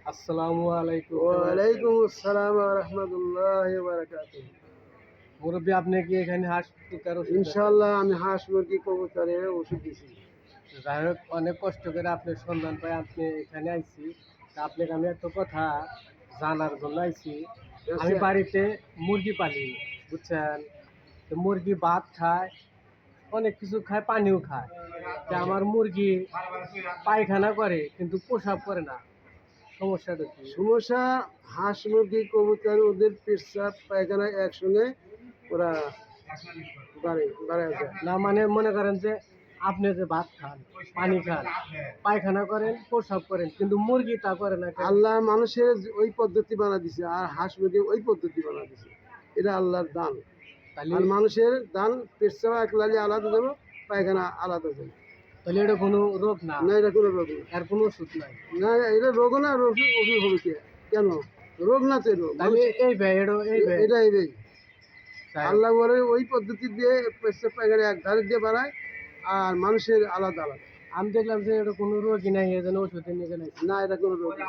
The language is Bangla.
আসসালামু আলাইকুম। ওয়ালাইকুম আসসালাম ওয়া রাহমাতুল্লাহি ওয়া বারাকাতুহু। মুরব্বী, আপনি কি এখানে হাঁস কুকার ওষুধ দেন? ইনশাআল্লাহ আমি হাঁস মুরগি কবুতরের ওষুধ দিছি। যাই হোক, অনেক কষ্ট করে আপনার সন্ধান পাই আপনি এখানে আইছি। তা আপনাকে আমি একটা কথা জানার জন্য আইছি। আমি আচ্ছা, বাড়িতে মুরগি পালি, বুঝছেন? তো মুরগি ভাত খায়, অনেক কিছু খায়, পানিও খায়। তা আমার মুরগি পায়খানা করে কিন্তু প্রসাব করে না, সমস্যাটা কি? সমস্যা হাঁস মুরগি কবুতর ওদের পেশাব পায়খানা একসঙ্গে ওরা বাড়ে যায়। না মানে মনে করেন যে আপনি যে ভাত খান, পানি খান, পায়খানা করেন, প্রসাব করেন, কিন্তু মুরগি তা করে না কেন? আল্লাহ মানুষের ওই পদ্ধতি বানা দিছে আর হাঁস মুরগি ওই পদ্ধতি বানা দিছে। এটা আল্লাহর দান। তাহলে আর মানুষের দান পেশাব একলালি আলাদা যাবে, পায়খানা আলাদা যাবে। তাহলে এটা কোনো রোগ না, না, এটা কোনো রোগ না। এর কোনো ওষুধ নাই। না, এটা রোগ না, ওষুধ ওষুধ হবে কি? কেন রোগ না, তো রোগ তাহলে এই ভাই এই ভাই এটা এই আল্লাহ বলে ওই পদ্ধতি দিয়ে পেশাব পায়খানা এক ধারে দিয়ে বাড়ায় আর মানুষের আলাদা আলাদা। আমি দেখলাম যে এটা কোনো রোগই নাই, এই জন্য ওষুধের নিয়ে নাই। না, এটা কোনো রোগ না।